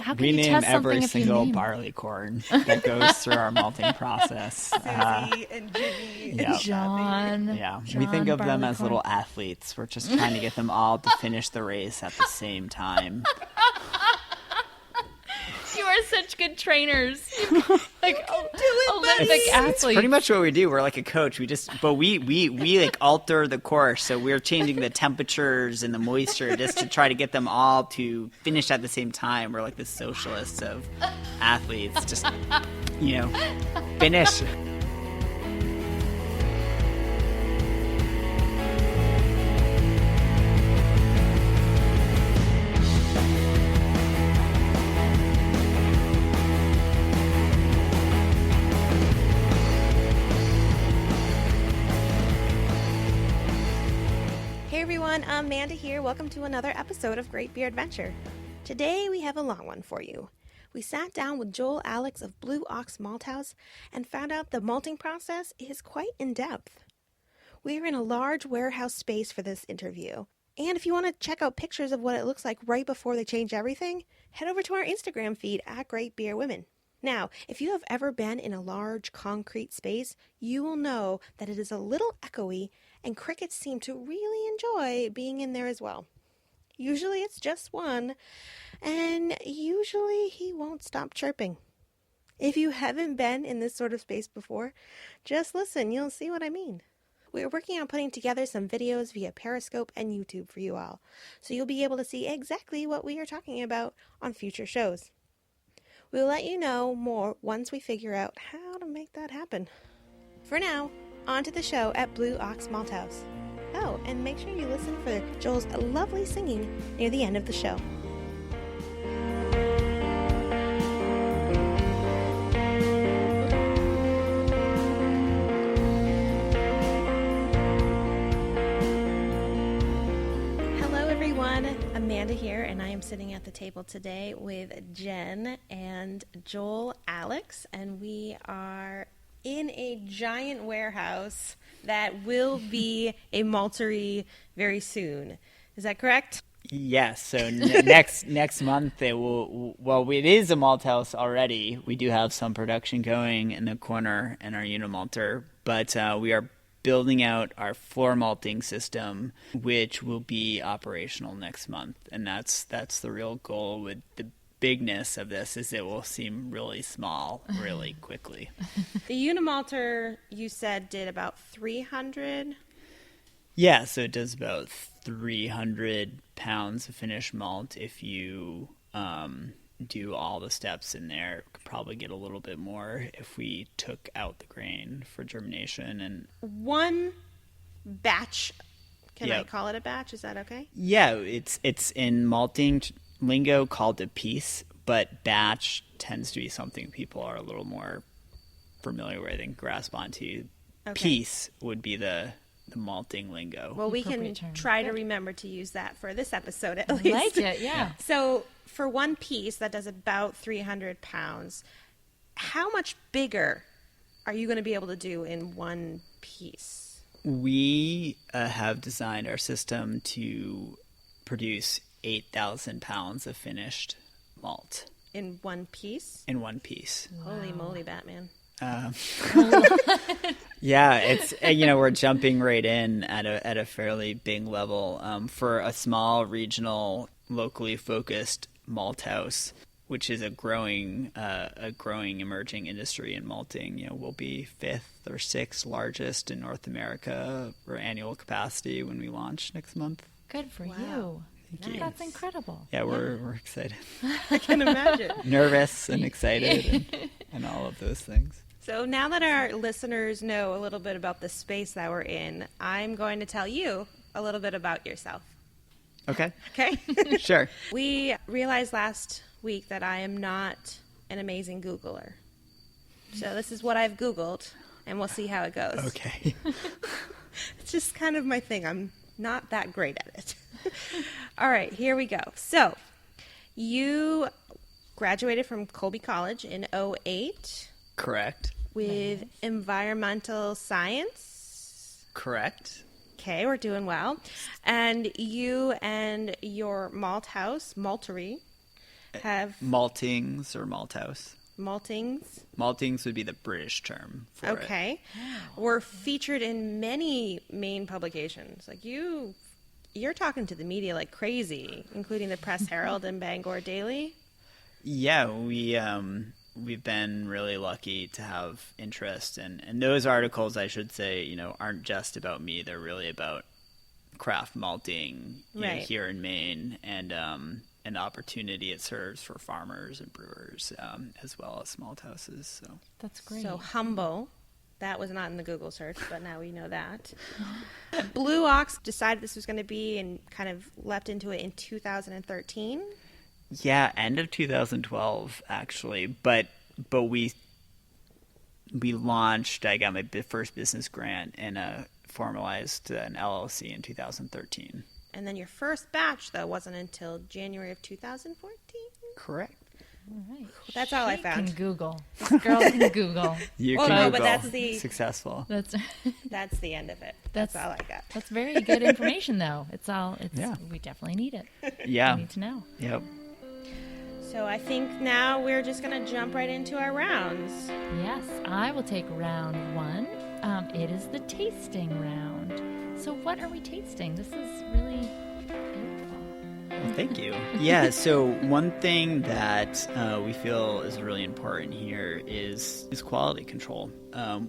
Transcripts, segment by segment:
How can We you name test every something if you single name? barley corn that goes through our malting process. Susie and Jimmy yeah. and John. Yeah, we John think of them as Barleycorn. little athletes. We're just trying to get them all to finish the race at the same time. You are such good trainers. Like Olympic It's athletes. pretty much what we do. We're like a coach. But we like alter the course. So we're changing the temperatures and the moisture just to try to get them all to finish at the same time. We're like the socialists of athletes. Just, finish. Hey everyone, Amanda here. Welcome to another episode of Great Beer Adventure. Today we have a long one for you. We sat down with Joel Alex of Blue Ox Malthouse and found out the malting process is quite in-depth. We are in a large warehouse space for this interview. And if you want to check out pictures of what it looks like right before they change everything, head over to our Instagram feed at Great Beer Women. Now, if you have ever been in a large concrete space, you will know that it is a little echoey, and crickets seem to really enjoy being in there as well. Usually it's just one, and usually he won't stop chirping. If you haven't been in this sort of space before, just listen, you'll see what I mean. We're working on putting together some videos via Periscope and YouTube for you all, so you'll be able to see exactly what we are talking about on future shows. We'll let you know more once we figure out how to make that happen. For now, on to the show at Blue Ox Malthouse. Oh, and make sure you listen for Joel's lovely singing near the end of the show. Hello everyone, Amanda here, and I am sitting at the table today with Jen and Joel Alex, and we are in a giant warehouse that will be a maltery very soon. Is that correct? Yes. So next month it will. Well, it is a malt house already. We do have some production going in the corner in our unimalter, but we are building out our floor malting system, which will be operational next month, and that's the real goal with the bigness of this is it will seem really small really quickly. The unimalter, you said, did about 300. Yeah, so it does about 300 pounds of finished malt. If you do all the steps in there, could probably get a little bit more if we took out the grain for germination. And one batch, can I Yep. call it a batch? Is that okay? yeah, it's in malting lingo called a piece, but batch tends to be something people are a little more familiar with and grasp onto. Okay. Piece would be the malting lingo. Well, we can Appropriate term. try to remember to use that for this episode at I least. liked it, yeah. So for one piece that does about 300 pounds, how much bigger are you going to be able to do in one piece? We have designed our system to produce 8,000 pounds of finished malt In one piece? in one piece. Holy moly, Batman. Yeah, it's we're jumping right in at a fairly big level for a small regional, locally focused malt house, which is a growing emerging industry in malting. We'll be fifth or sixth largest in North America for annual capacity when we launch next month. Good for Wow. you. Thank you. That's incredible. Yeah, we're excited, I can imagine. nervous, and excited, and all of those things. So now that our listeners know a little bit about the space that we're in, I'm going to tell you a little bit about yourself. Okay, Okay? sure. We realized last week that I am not an amazing Googler. So this is what I've Googled, and we'll see how it goes. Okay. It's just kind of my thing. I'm not that great at it. All right, here we go. So you graduated from Colby College in 2008 Correct. with environmental science. Correct. Okay, we're doing well. And you and your malt house, maltery, have Maltings or malthouse. maltings. Maltings would be the British term for it. Okay. Were featured in many main publications. Like you're talking to the media like crazy, including the Press Herald and Bangor Daily. Yeah, we've been really lucky to have interest, and those articles, I should say, aren't just about me. They're really about craft malting here in Maine, and an opportunity it serves for farmers and brewers, as well as malt houses. So That's great. So humble. That was not in the Google search, but now we know that. Blue Ox decided this was going to be and kind of leapt into it in 2013. yeah, end of 2012 actually, but we launched. I got my first business grant and formalized an LLC in 2013. And then your first batch, though, wasn't until January of 2014. Correct. All right. That's all I She found. Can Google. This girl can Google. You Well, can no, Google. but that's the- Successful. That's That's the end of it. That's all I got. that's very good information, though. Yeah. We definitely need it. Yeah. We need to know. Yep. So I think now we're just going to jump right into our rounds. Yes, I will take round one. It is the tasting round. So what are we tasting? This is really beautiful. Well, thank you. Yeah, so one thing that we feel is really important here is quality control.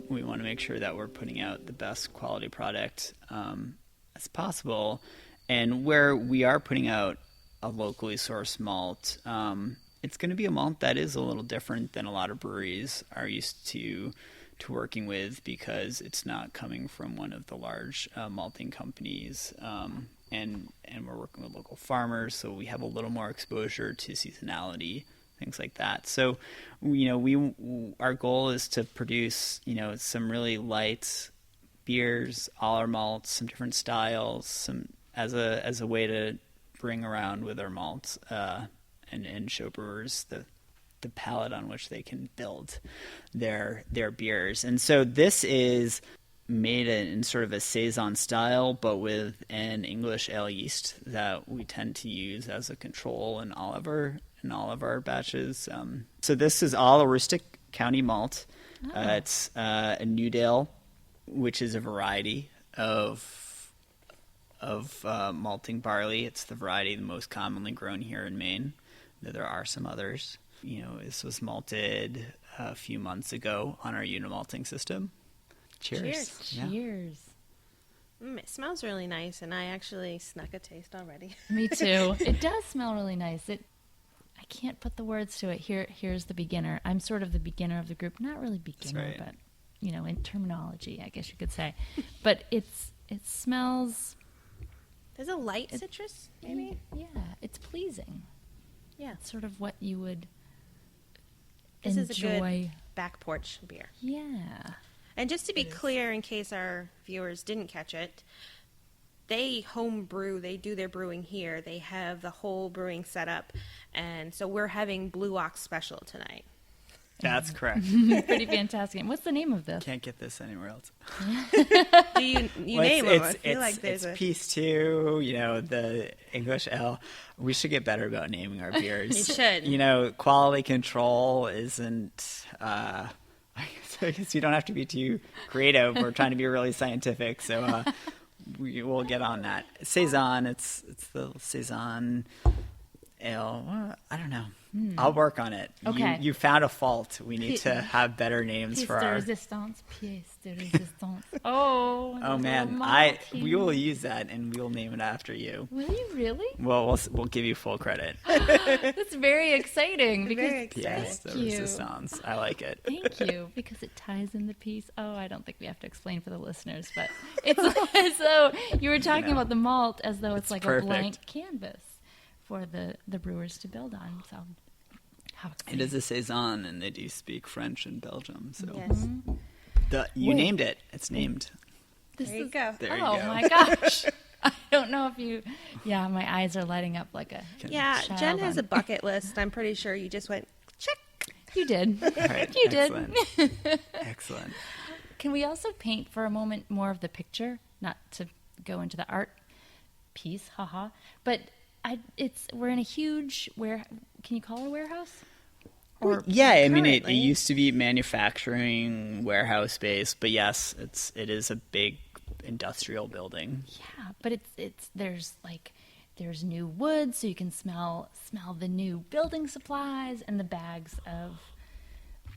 We want to make sure that we're putting out the best quality product as possible. And where we are putting out a locally sourced malt, it's going to be a malt that is a little different than a lot of breweries are used to working with, because it's not coming from one of the large malting companies, and we're working with local farmers, so we have a little more exposure to seasonality, things like that. So, our goal is to produce, some really light beers, all our malts, some different styles, some as a way to bring around with our malts, and show brewers the palette on which they can build their beers. And so this is made in sort of a saison style, but with an English ale yeast that we tend to use as a control in all of our batches. So this is all Aroostook County malt. It's a Newdale, which is a variety of malting barley. It's the variety the most commonly grown here in Maine. There are some others. This was malted a few months ago on our unimalting system. Cheers. Yeah. Cheers. It smells really nice, and I actually snuck a taste already. Me too. It does smell really nice. I can't put the words to it. Here's the beginner. I'm sort of the beginner of the group. Not really beginner, right. but in terminology, I guess you could say. But it smells. There's a light citrus, maybe? Yeah, it's pleasing. Yeah. It's sort of what you would This enjoy. is a good back porch beer. Yeah. And just to be clear, in case our viewers didn't catch it, they home brew. They do their brewing here. They have the whole brewing set up. And so we're having Blue Ox Special tonight. That's correct. Pretty fantastic. And what's the name of this? Can't get this anywhere else. Do you name them? I feel like there's it's piece two, the English ale. We should get better about naming our beers. You should. Quality control isn't, I guess you don't have to be too creative. We're trying to be really scientific, so we'll get on that. Saison, it's the Saison ale. Well, I don't know. I'll work on it. Okay. You found a fault. We need to have better names Pièce for de our... résistance. Pièce de résistance. Oh man, malty. we will use that and we'll name it after you. Will you really? Well, we'll give you full credit. That's very exciting. Because Very exciting. Yes, the Thank you. resistance. I like it. Thank you, because it ties in the piece. Oh, I don't think we have to explain for the listeners, but it's so you were talking about the malt as though it's like perfect. a blank canvas for the brewers to build on. So how exciting. It is a saison, and they do speak French in Belgium. So Yes. you Wait. named it. It's named. This There you is- go. There you Oh go. my gosh. I don't know if you. Yeah, my eyes are lighting up like a. Yeah, child Jen has on- a bucket list. I'm pretty sure you just went, check. You did. All right, You did. excellent. Excellent. Can we also paint for a moment more of the picture, not to go into the art piece, haha. But we're in a huge can you call it a warehouse? Yeah, I mean, it currently. used to be manufacturing warehouse space, but yes, it is a big industrial building. Yeah, but there's new wood, so you can smell the new building supplies and the bags of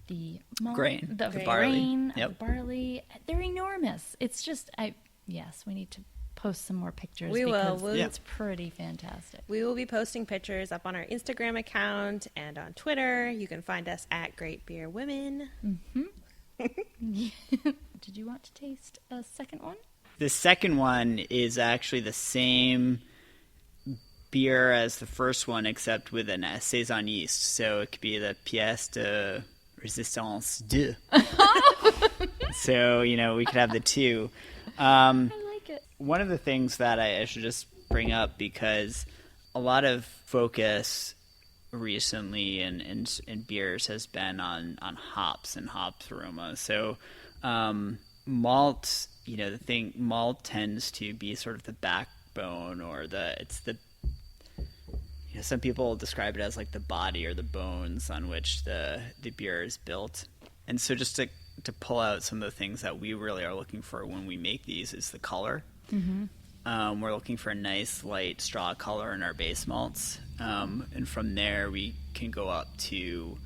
the Grain, the the grain, barley. of Yep. the barley. They're enormous. It's just yes, we need to post some more pictures We will. because We'll- it's pretty fantastic. We will be posting pictures up on our Instagram account and on Twitter. You can find us at Great Beer Women. Did you want to taste a second one? The second one is actually the same beer as the first one, except with an saison yeast. So it could be the pièce de résistance 2. So, we could have the two. I like it. One of the things that I should just bring up, because a lot of focus recently in beers has been on hops and hops aroma. So malt, malt tends to be sort of the backbone, or some people describe it as like the body or the bones on which the beer is built. And so just to pull out some of the things that we really are looking for when we make these is the color. We're looking for a nice light straw color in our base malts, and from there we can go up to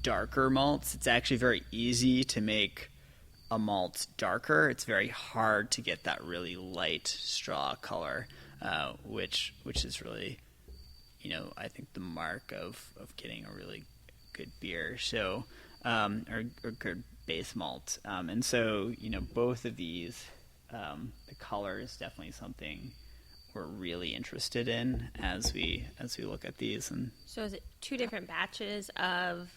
darker malts. It's actually very easy to make a malt darker. It's very hard to get that really light straw color, which is really, I think the mark of getting a really good beer. So, or good base malt. And so, both of these, the color is definitely something we're really interested in as we look at these. And So is it two different batches of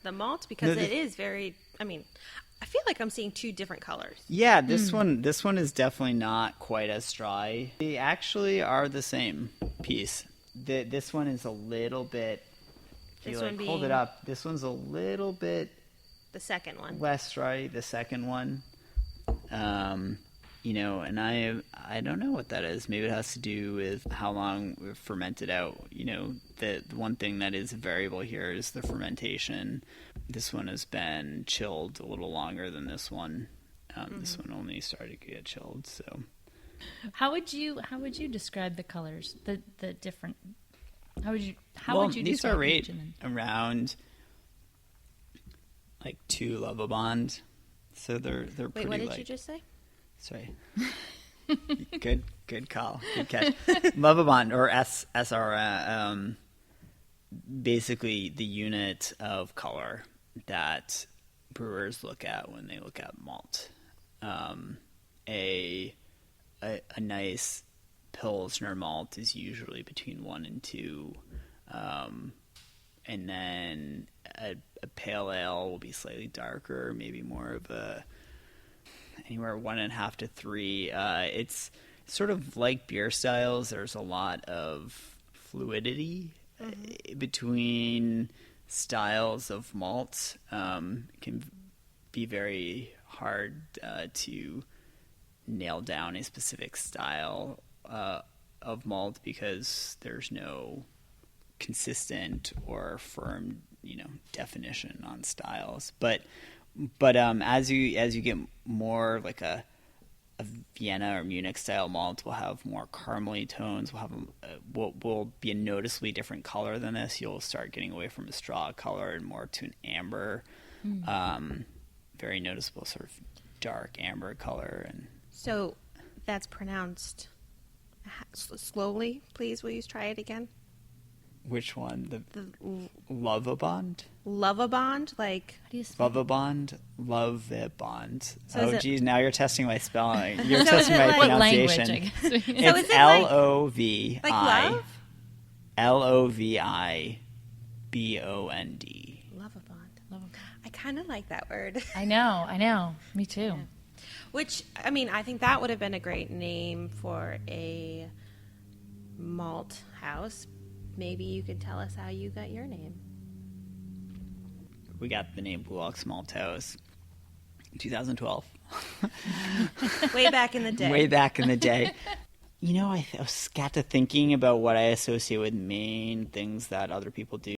the malt? Because No, it is very, I feel like I'm seeing two different colors. yeah, this one is definitely not quite as dry. They actually are the same piece. This one is a little bit. If This you one hold being- it up, this one's a little bit The second one. less dry. The second one, and I don't know what that is. Maybe it has to do with how long we've fermented out. The one thing that is a variable here is the fermentation. This one has been chilled a little longer than this one. This one only started to get chilled. So, How would you describe the colors? The different. How would you these describe are each right of them? around like 2 Lovabond. So they're Wait, pretty what did light. you just say? Sorry. Good call. Good catch. Lovabond, or SR, basically the unit of color that brewers look at when they look at malt. A nice Pilsner malt is usually between 1 and 2. And then a pale ale will be slightly darker, maybe more of anywhere 1.5 to 3. It's sort of like beer styles. There's a lot of fluidity between styles of malt. It can be very hard to nail down a specific style of malt because there's no consistent or firm, definition on styles. But as you get more like a Vienna or Munich style malt, will have more caramely tones. Will be a noticeably different color than this. You'll start getting away from a straw color and more to an amber, very noticeable sort of dark amber color. And So that's pronounced slowly. Please, will you try it again? which one? The Lovabond? Lovabond, like How do you spell? Lovabond? Lovabond. So is Oh, it- geez, now you're testing my spelling. You're So is testing it my like- What language? I pronunciation. guess. So It's is it like- Lovi. like love? Lovibond. Lovabond. I kind of like that word. I know. Me too. Which, I think that would have been a great name for a malt house. Maybe you could tell us how you got your name. We got the name Blue Ox Malthouse in 2012. Way back in the day. Way back in the day. I got to thinking about what I associate with Maine, things that other people do